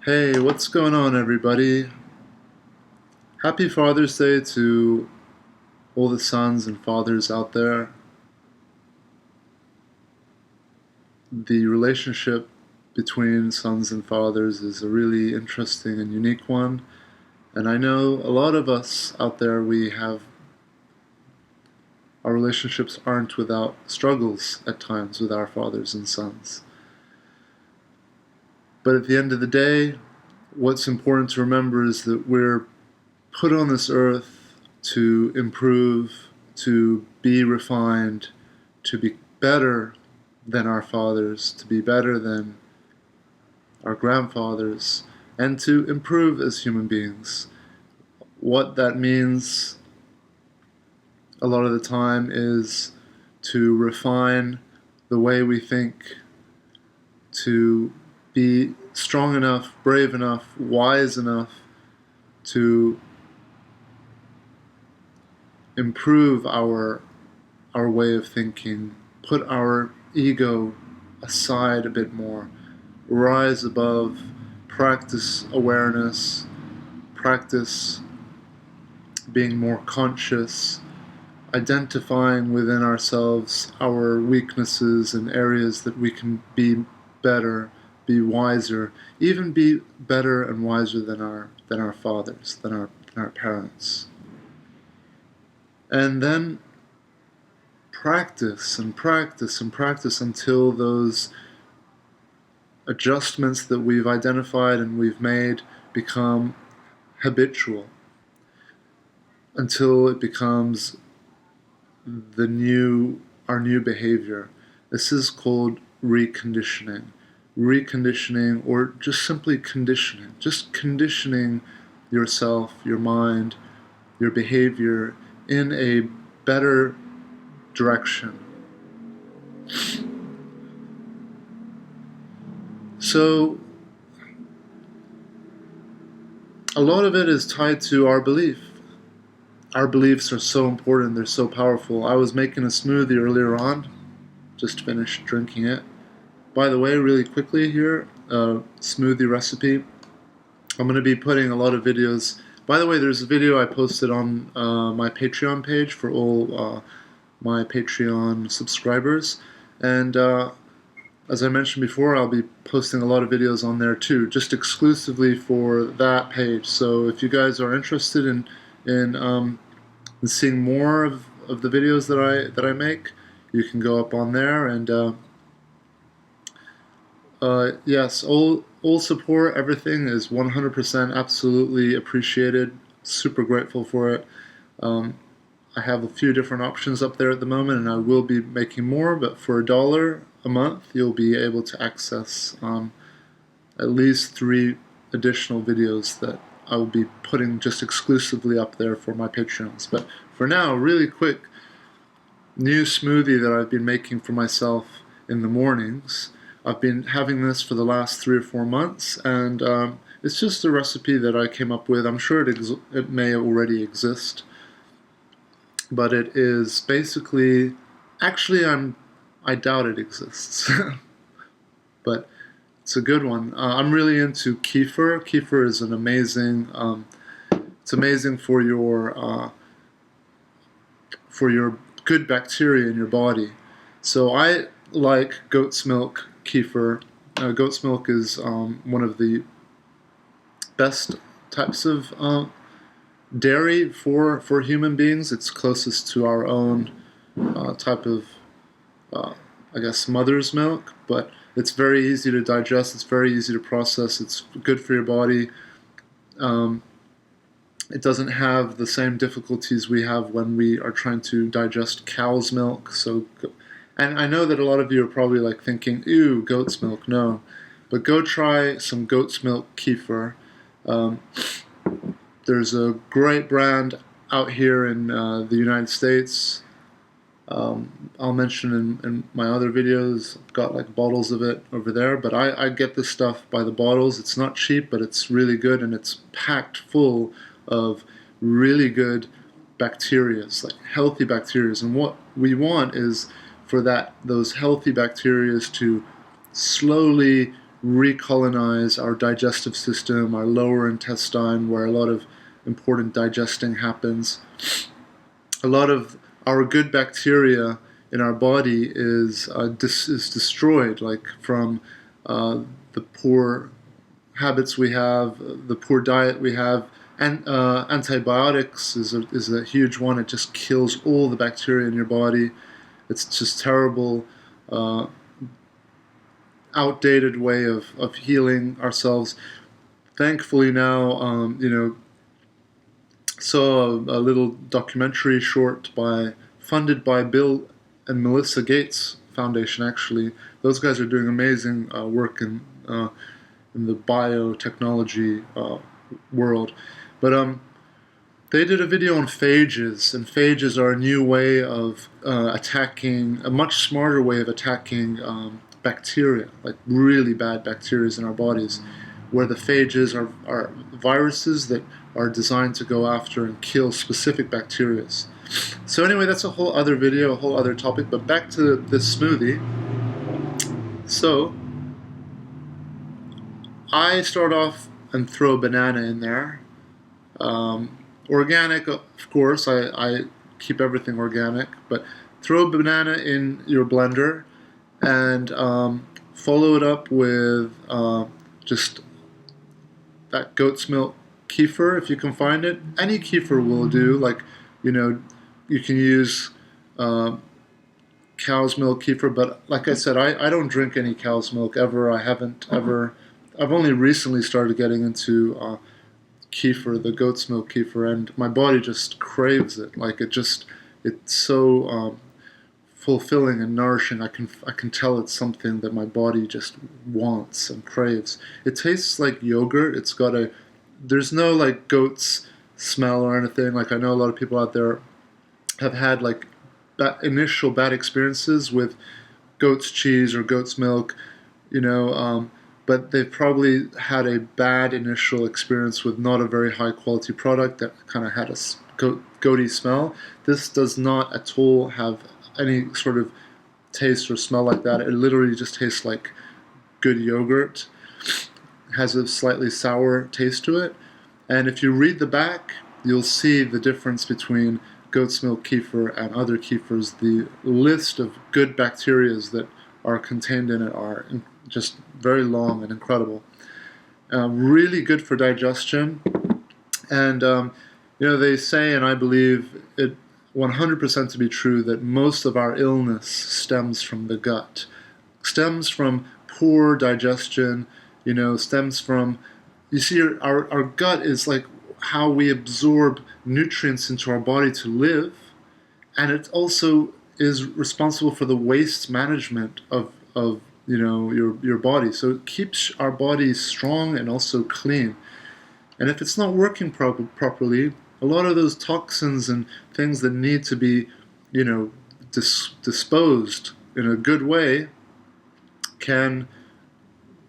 Hey, what's going on, everybody? Happy Father's Day to all the sons and fathers out there. The relationship between sons and fathers is a really interesting and unique one. And I know a lot of us out there, our relationships aren't without struggles at times with our fathers and sons. But at the end of the day, what's important to remember is that we're put on this earth to improve, to be refined, to be better than our fathers, to be better than our grandfathers, and to improve as human beings. What that means a lot of the time is to refine the way we think, to be strong enough, brave enough, wise enough to improve our way of thinking, put our ego aside a bit more, rise above, practice awareness, practice being more conscious, identifying within ourselves our weaknesses and areas that we can be better, be wiser, even be better and wiser than our fathers, than our parents. And then practice and practice and practice until those adjustments that we've identified and we've made become habitual, until it becomes our new behavior. This is called reconditioning. Reconditioning, or just simply conditioning. Just conditioning yourself, your mind, your behavior in a better direction. So, a lot of it is tied to our belief. Our beliefs are so important, they're so powerful. I was making a smoothie earlier on, just finished drinking it. By the way, really quickly here, smoothie recipe. I'm going to be putting a lot of videos. By the way, there's a video I posted on my Patreon page for all my Patreon subscribers. And as I mentioned before, I'll be posting a lot of videos on there too, just exclusively for that page. So if you guys are interested in seeing more of the videos that I make, you can go up on there. And yes, all support, everything is 100% absolutely appreciated. Super grateful for it. I have a few different options up there at the moment, and I will be making more, but for $1 a month, you'll be able to access at least 3 additional videos that I will be putting just exclusively up there for my Patreons. But for now, really quick, new smoothie that I've been making for myself in the mornings. I've been having this for the last 3 or 4 months, and it's just a recipe that I came up with. I'm sure it may already exist, but it is basically, actually I doubt it exists, but it's a good one. I'm really into kefir. Kefir is an amazing, it's amazing for your good bacteria in your body. So I like goat's milk kefir. Goat's milk is one of the best types of dairy for human beings. It's closest to our own type of, I guess, mother's milk, but it's very easy to digest, it's very easy to process, it's good for your body. It doesn't have the same difficulties we have when we are trying to digest cow's milk. And I know that a lot of you are probably like thinking, ew, goat's milk, no. But go try some goat's milk kefir. There's a great brand out here in the United States. I'll mention in my other videos, I've got like bottles of it over there, but I get this stuff by the bottles. It's not cheap, but it's really good, and it's packed full of really good bacteria, like healthy bacteria. And what we want is for those healthy bacteria to slowly recolonize our digestive system, our lower intestine, where a lot of important digesting happens. A lot of our good bacteria in our body is destroyed, like from the poor habits we have, the poor diet we have, and antibiotics is a huge one. It just kills all the bacteria in your body. It's just terrible, outdated way of healing ourselves. Thankfully now, saw a little documentary short funded by Bill and Melinda Gates Foundation. Actually, those guys are doing amazing work in the biotechnology world. But they did a video on phages, and phages are a new way of attacking, a much smarter way of attacking bacteria, like really bad bacteria in our bodies, where the phages are viruses that are designed to go after and kill specific bacteria. So anyway, that's a whole other video, a whole other topic, but back to this smoothie. So I start off and throw a banana in there. Organic, of course, I keep everything organic, but throw a banana in your blender and follow it up with just that goat's milk kefir, if you can find it. Any kefir will do. Like, you can use cow's milk kefir, but like I said, I don't drink any cow's milk ever. I haven't ever. I've only recently started getting into kefir, the goat's milk kefir, and my body just craves it. Like it's so fulfilling and nourishing. I can tell it's something that my body just wants and craves. It tastes like yogurt. There's no like goat's smell or anything. Like I know a lot of people out there have had like initial bad experiences with goat's cheese or goat's milk, but they've probably had a bad initial experience with not a very high quality product that kind of had a goaty smell. This does not at all have any sort of taste or smell like that. It literally just tastes like good yogurt. It has a slightly sour taste to it. And if you read the back, you'll see the difference between goat's milk kefir and other kefirs. The list of good bacteria that are contained in it are just very long and incredible. Really good for digestion. And, they say, and I believe it 100% to be true, that most of our illness stems from the gut, stems from poor digestion, stems from, you see, our gut is like how we absorb nutrients into our body to live, and it also is responsible for the waste management of your body. So it keeps our body strong and also clean. And if it's not working properly, a lot of those toxins and things that need to be, disposed in a good way can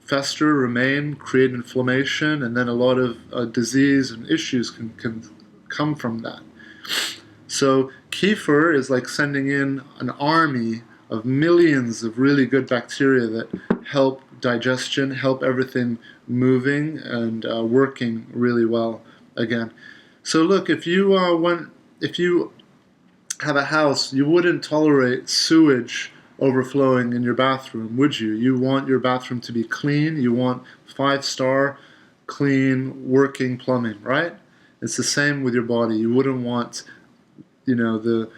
fester, remain, create inflammation, and then a lot of disease and issues can come from that. So kefir is like sending in an army of millions of really good bacteria that help digestion, help everything moving and working really well again. So look, if you have a house, you wouldn't tolerate sewage overflowing in your bathroom, would you? You want your bathroom to be clean. You want 5-star, clean, working plumbing, right? It's the same with your body. You wouldn't want, the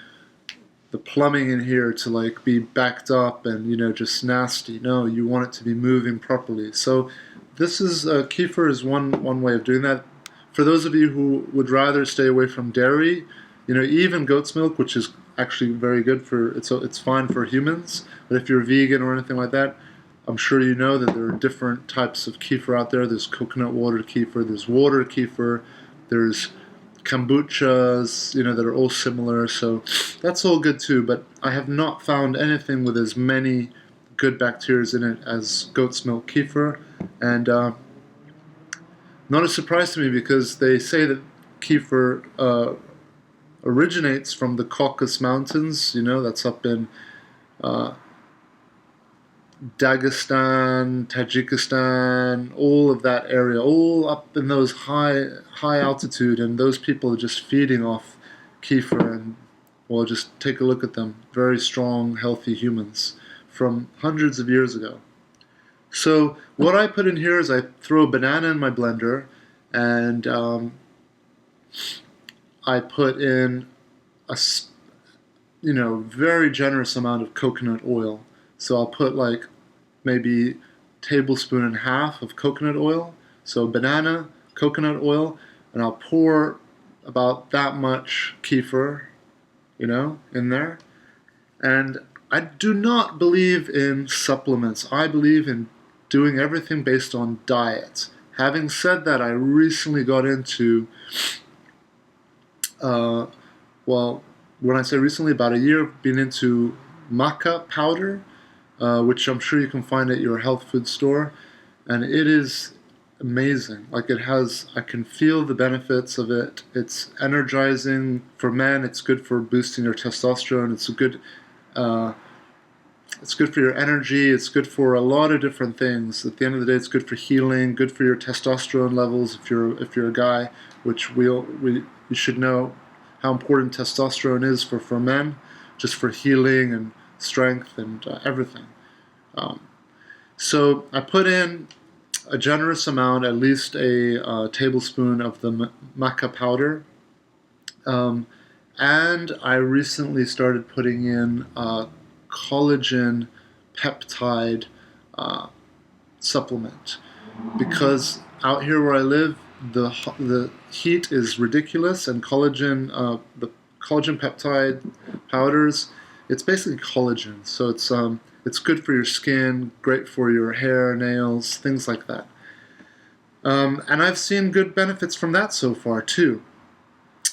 plumbing in here to like be backed up and just nasty. No, you want it to be moving properly. So this is kefir is one way of doing that. For those of you who would rather stay away from dairy, even goat's milk, which is actually very good it's fine for humans. But if you're vegan or anything like that, I'm sure you know that there are different types of kefir out there. There's coconut water kefir, there's water kefir, there's kombuchas, that are all similar. So that's all good too. But I have not found anything with as many good bacteria in it as goat's milk kefir, and not a surprise to me because they say that kefir originates from the Caucasus Mountains. That's up in Dagestan, Tajikistan, all of that area, all up in those high altitude, and those people are just feeding off kefir. And well, just take a look at them. Very strong, healthy humans from hundreds of years ago. So what I put in here is I throw a banana in my blender, and I put in a very generous amount of coconut oil. So I'll put like maybe tablespoon and a half of coconut oil. So banana, coconut oil, and I'll pour about that much kefir, in there. And I do not believe in supplements. I believe in doing everything based on diet. Having said that, I recently got into, well, when I say recently, about a year, I've been into maca powder, which I'm sure you can find at your health food store, and it is amazing. Like I can feel the benefits of it. It's energizing for men. It's good for boosting your testosterone. Uh, it's good for your energy. It's good for a lot of different things. At the end of the day, it's good for healing. Good for your testosterone levels if you're a guy, which you should know how important testosterone is for men, just for healing and strength and everything. Um, so I put in a generous amount, at least a tablespoon of the maca powder. Um, and I recently started putting in collagen peptide uh, supplement, because out here where I live, the heat is ridiculous, and the collagen peptide powders, it's basically collagen, so it's good for your skin, great for your hair, nails, things like that. And I've seen good benefits from that so far too.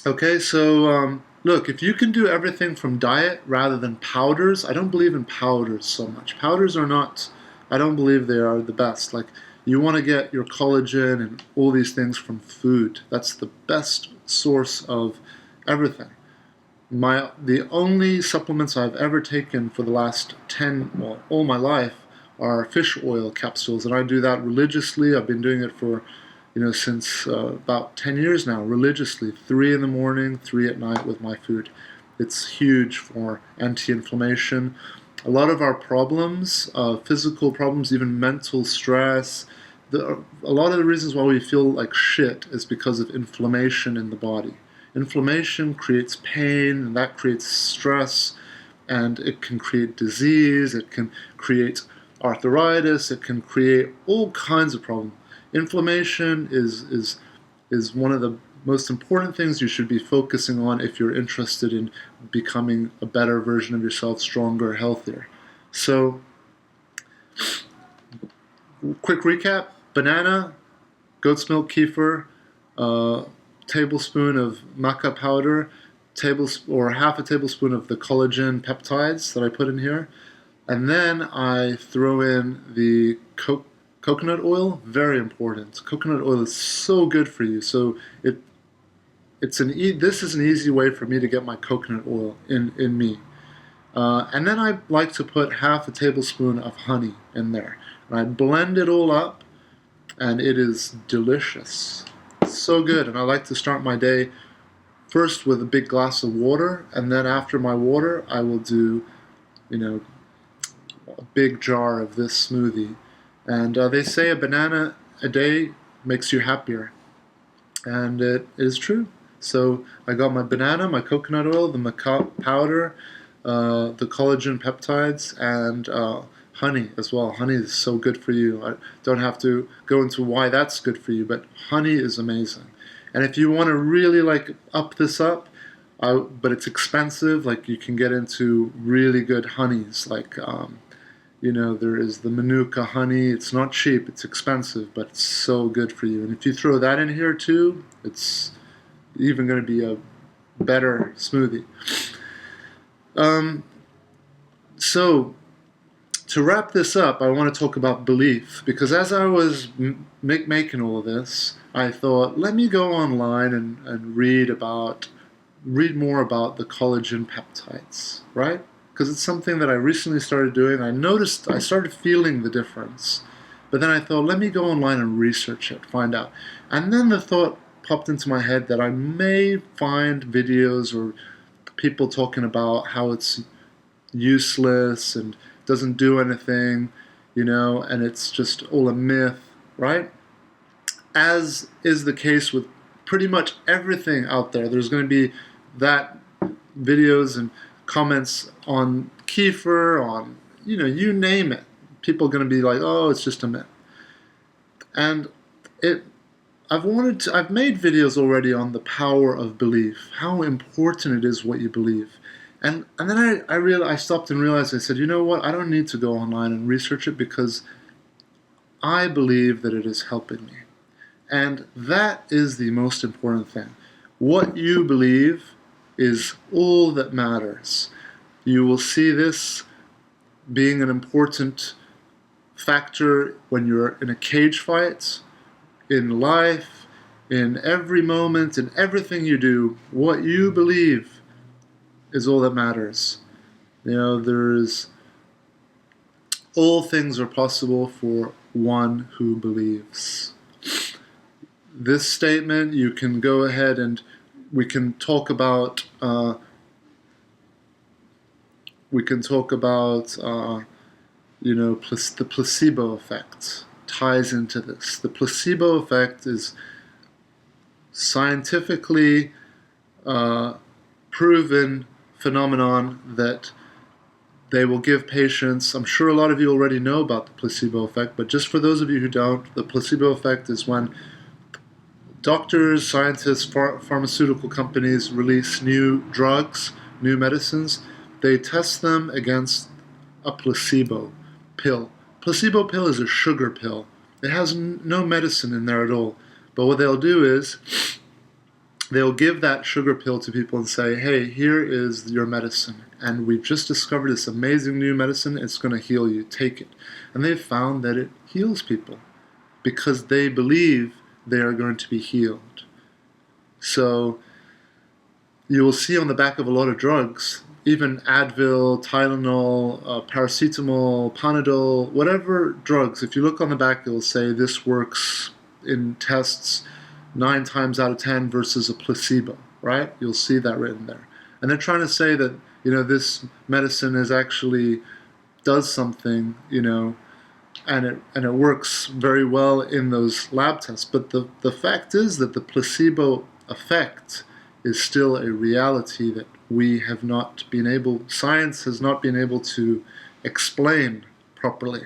Okay, so look, if you can do everything from diet rather than powders, I don't believe in powders so much. Powders are not, I don't believe they are the best. Like, you want to get your collagen and all these things from food. That's the best source of everything. The only supplements I've ever taken for the last all my life are fish oil capsules, and I do that religiously. I've been doing it for since about 10 years now, religiously, 3 in the morning, 3 at night with my food. It's huge for anti-inflammation. A lot of our problems, physical problems, even mental stress, a lot of the reasons why we feel like shit is because of inflammation in the body. Inflammation creates pain, and that creates stress, and it can create disease, it can create arthritis, it can create all kinds of problems. Inflammation is one of the most important things you should be focusing on if you're interested in becoming a better version of yourself, stronger, healthier. So, quick recap: banana, goat's milk kefir, tablespoon of maca powder, or half a tablespoon of the collagen peptides that I put in here, and then I throw in the coconut oil. Very important. Coconut oil is so good for you. So this is an easy way for me to get my coconut oil in me. And then I like to put half a tablespoon of honey in there, and I blend it all up, and it is delicious. It's so good. And I like to start my day first with a big glass of water, and then after my water, I will do, a big jar of this smoothie. And they say a banana a day makes you happier. And it is true. So I got my banana, my coconut oil, the maca powder, the collagen peptides, and honey as well. Honey is so good for you. I don't have to go into why that's good for you, but honey is amazing. And if you want to really up this up, but it's expensive, like you can get into really good honeys, there is the Manuka honey. It's not cheap, it's expensive, but it's so good for you. And if you throw that in here too, it's even going to be a better smoothie. So, to wrap this up, I want to talk about belief, because as I was making all of this, I thought, let me go online and read more about the collagen peptides, right? because it's something that I recently started doing. I started feeling the difference. But then I thought, let me go online and research it, find out. And then the thought popped into my head that I may find videos or people talking about how it's useless and doesn't do anything, and it's just all a myth, right? As is the case with pretty much everything out there. There's going to be that videos and comments on kefir, on, you name it. People are going to be like, oh, it's just a myth. And I've made videos already on the power of belief, how important it is what you believe. And then I stopped and realized, I said, you know what, I don't need to go online and research it because I believe that it is helping me. And that is the most important thing. What you believe is all that matters. You will see this being an important factor when you're in a cage fight, in life, in every moment, in everything you do. What you believe is all that matters. All things are possible for one who believes. This statement, you can go ahead and we can talk about the placebo effect ties into this. The placebo effect is scientifically proven phenomenon that they will give patients. I'm sure a lot of you already know about the placebo effect, but just for those of you who don't, the placebo effect is when doctors, scientists, pharmaceutical companies release new drugs, new medicines. They test them against a placebo pill. Placebo pill is a sugar pill. It has no medicine in there at all. But what they'll do is they'll give that sugar pill to people and say, hey, here is your medicine. And we've just discovered this amazing new medicine. It's going to heal you. Take it. And they've found that it heals people because they believe they are going to be healed. So you will see on the back of a lot of drugs, even Advil, Tylenol, paracetamol, Panadol, whatever drugs, if you look on the back, it will say this works in tests 9 times out of 10 versus a placebo, right? You'll see that written there. And they're trying to say that, this medicine is actually does something, and it works very well in those lab tests. But the fact is that the placebo effect is still a reality that science has not been able to explain properly.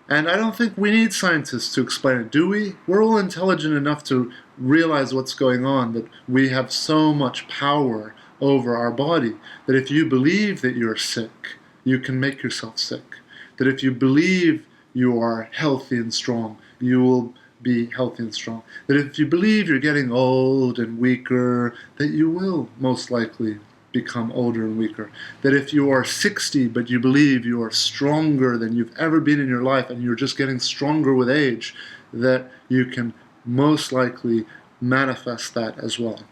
And I don't think we need scientists to explain it, do we? We're all intelligent enough to realize what's going on, that we have so much power over our body, that if you believe that you're sick, you can make yourself sick. That if you believe you are healthy and strong, you will be healthy and strong. That if you believe you're getting old and weaker, that you will most likely become older and weaker. That if you are 60 but you believe you are stronger than you've ever been in your life and you're just getting stronger with age, that you can most likely manifest that as well.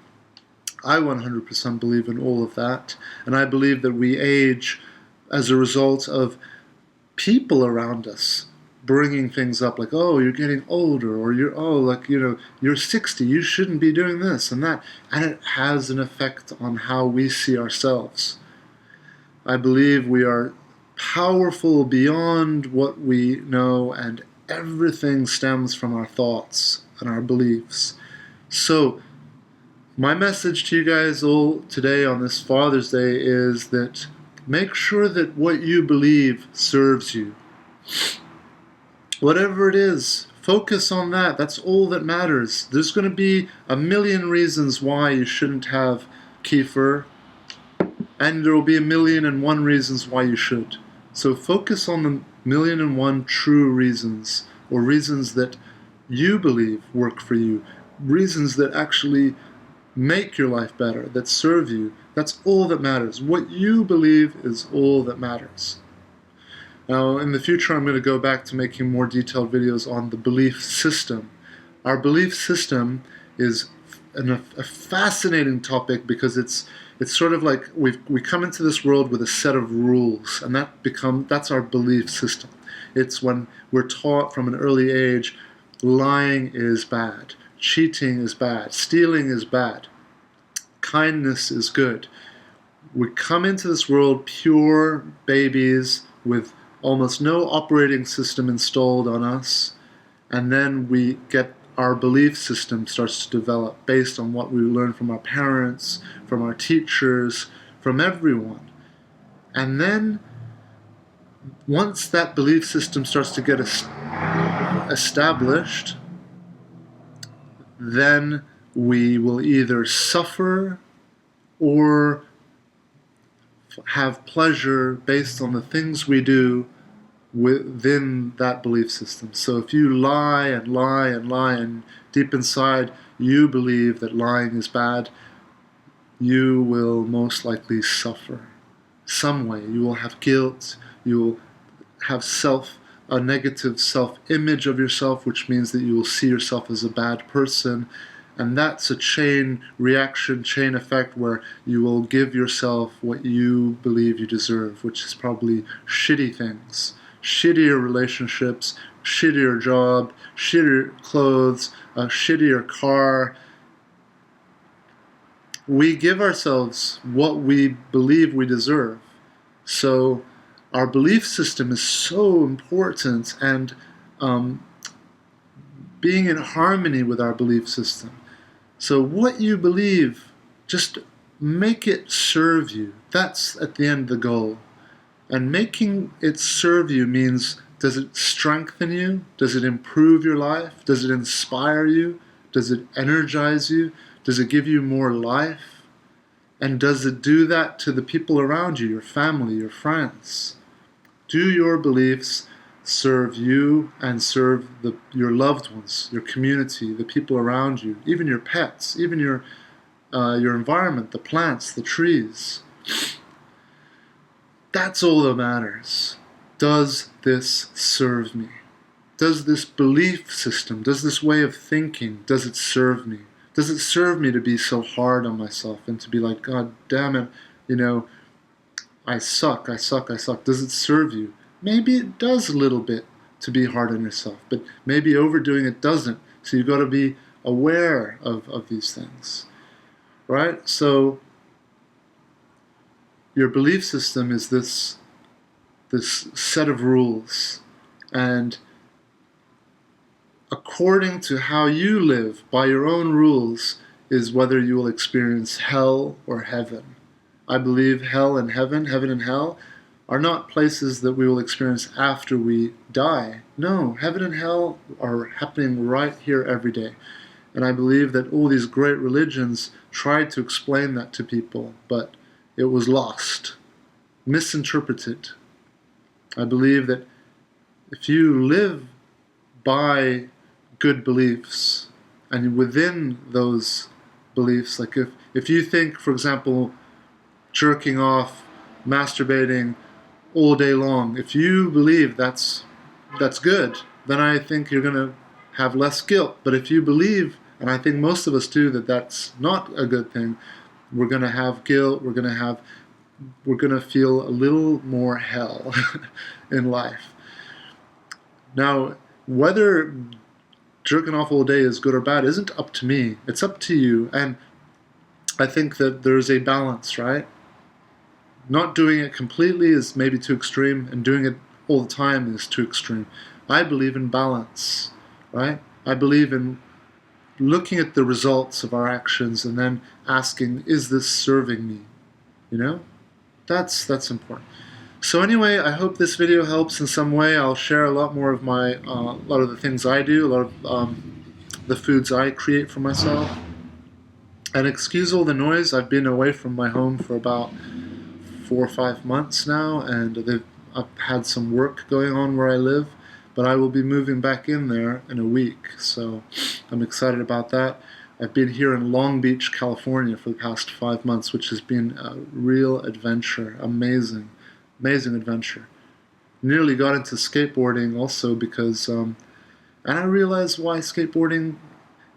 I 100% believe in all of that, and I believe that we age as a result of people around us bringing things up like, oh, you're getting older, or you're 60, you shouldn't be doing this and that, and it has an effect on how we see ourselves. I believe we are powerful beyond what we know, and everything stems from our thoughts and our beliefs. So my message to you guys all today on this Father's Day is that make sure that what you believe serves you. Whatever it is, focus on that. That's all that matters. There's going to be a million reasons why you shouldn't have kefir, and there will be 1,000,001 reasons why you should. So focus on the 1,000,001 true reasons, or reasons that you believe work for you, reasons that actually make your life better, that serve you. That's all that matters. What you believe is all that matters. Now, in the future, I'm going to go back to making more detailed videos on the belief system. Our belief system is a fascinating topic because it's It's sort of like we come into this world with a set of rules, and that's our belief system. It's when we're taught from an early age, lying is bad, cheating is bad, stealing is bad, kindness is good. We come into this world pure babies with almost no operating system installed on us, and then we get our belief system starts to develop based on what we learn from our parents, from our teachers, from everyone. And then once that belief system starts to get established, then we will either suffer or have pleasure based on the things we do within that belief system. So if you lie and lie and lie, and deep inside you believe that lying is bad, you will most likely suffer some way. You will have guilt, you will have a negative self-image of yourself, which means that you will see yourself as a bad person. And that's a chain reaction, chain effect, where you will give yourself what you believe you deserve, which is probably shitty things. Shittier relationships, shittier job, shittier clothes, a shittier car. We give ourselves what we believe we deserve. So our belief system is so important, and being in harmony with our belief system. So what you believe, just make it serve you. That's at the end the goal. And making it serve you means, does it strengthen you? Does it improve your life? Does it inspire you? Does it energize you? Does it give you more life? And does it do that to the people around you, your family, your friends? Do your beliefs serve you and serve your loved ones, your community, the people around you, even your pets, even your environment, the plants, the trees? That's all that matters. Does this serve me? Does this belief system, does this way of thinking, does it serve me? Does it serve me to be so hard on myself and to be like, God damn it, I suck. Does it serve you? Maybe it does a little bit to be hard on yourself, but maybe overdoing it doesn't. So you've got to be aware of these things, right? So your belief system is this set of rules, and according to how you live by your own rules is whether you will experience hell or heaven. I believe hell and heaven and hell, are not places that we will experience after we die. No, heaven and hell are happening right here every day. And I believe that all these great religions tried to explain that to people, but it was lost, misinterpreted. I believe that if you live by good beliefs, and within those beliefs, like if you think, for example, jerking off, masturbating all day long, if you believe that's good, then I think you're going to have less guilt. But if you believe, and I think most of us do, that that's not a good thing, we're going to have guilt, we're going to feel a little more hell in life. Now, whether jerking off all day is good or bad isn't up to me. It's up to you. And I think that there's a balance, right? Not doing it completely is maybe too extreme, and doing it all the time is too extreme. I believe in balance, right? I believe in looking at the results of our actions and then asking, is this serving me? That's important. So anyway, I hope this video helps in some way. I'll share a lot more of a lot of the things I do, a lot of the foods I create for myself. And excuse all the noise. I've been away from my home for about 4 or 5 months now, and I've had some work going on where I live, but I will be moving back in there in a week, so I'm excited about that. I've been here in Long Beach, California for the past 5 months, which has been a real adventure. Amazing adventure. Nearly got into skateboarding also because, and I realized why skateboarding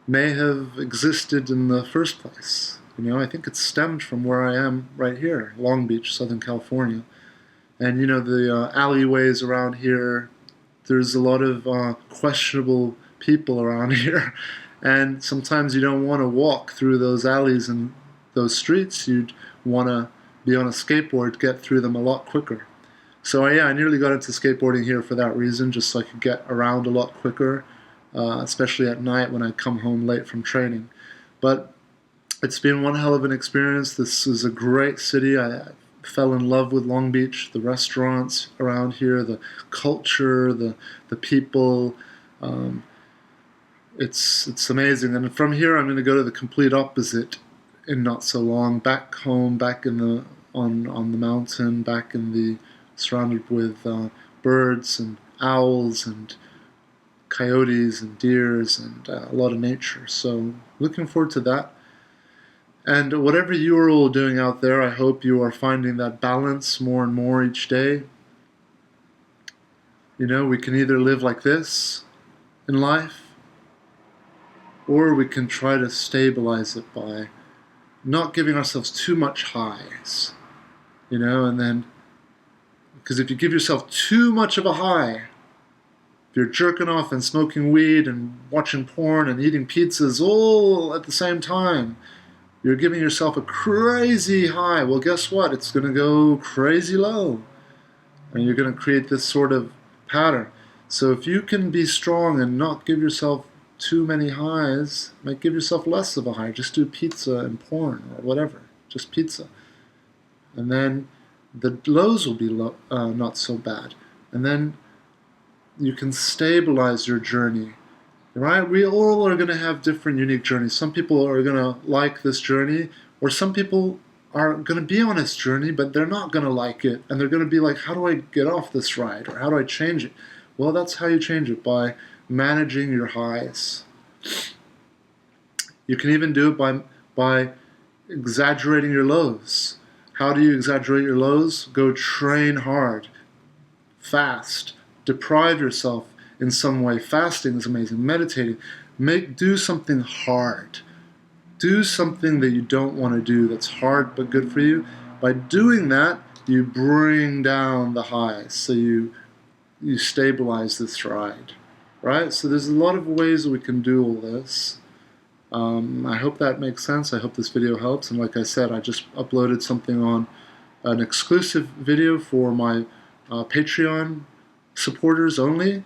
may have existed in the first place. You know, I think it stemmed from where I am right here, Long Beach, Southern California. And you know, the alleyways around here, there's a lot of questionable people around here. And sometimes you don't want to walk through those alleys and those streets. You'd want to be on a skateboard, get through them a lot quicker. So yeah, I nearly got into skateboarding here for that reason, just so I could get around a lot quicker, especially at night when I come home late from training. But it's been one hell of an experience. This is a great city. I fell in love with Long Beach, the restaurants around here, the culture, the people. Um, it's amazing. And from here, I'm going to go to the complete opposite in not so long. Back home, back in the on the mountain, back in the surrounded with birds and owls and coyotes and deers and a lot of nature. So looking forward to that. And whatever you are all doing out there, I hope you are finding that balance more and more each day. You know, we can either live like this in life, or we can try to stabilize it by not giving ourselves too much highs. You know, and then, because if you give yourself too much of a high, if you're jerking off and smoking weed and watching porn and eating pizzas all at the same time, you're giving yourself a crazy high. Well, guess what? It's going to go crazy low. And you're going to create this sort of pattern. So if you can be strong and not give yourself too many highs, like give yourself less of a high. Just do pizza and porn or whatever. Just pizza. And then the lows will be not so bad. And then you can stabilize your journey. Right? We all are going to have different unique journeys. Some people are going to like this journey, or some people are going to be on this journey, but they're not going to like it. And they're going to be like, how do I get off this ride? Or how do I change it? Well, that's how you change it, by managing your highs. You can even do it by exaggerating your lows. How do you exaggerate your lows? Go train hard, fast, deprive yourself in some way. Fasting is amazing. Meditating. Do something hard. Do something that you don't want to do that's hard but good for you. By doing that, you bring down the highs. So you stabilize this ride. Right? So there's a lot of ways that we can do all this. I hope that makes sense. I hope this video helps. And like I said, I just uploaded something on an exclusive video for my Patreon supporters only.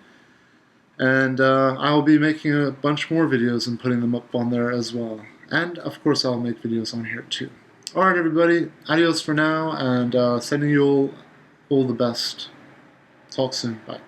And I'll be making a bunch more videos and putting them up on there as well. And of course I'll make videos on here too. Alright everybody, adios for now, and sending you all the best. Talk soon, bye.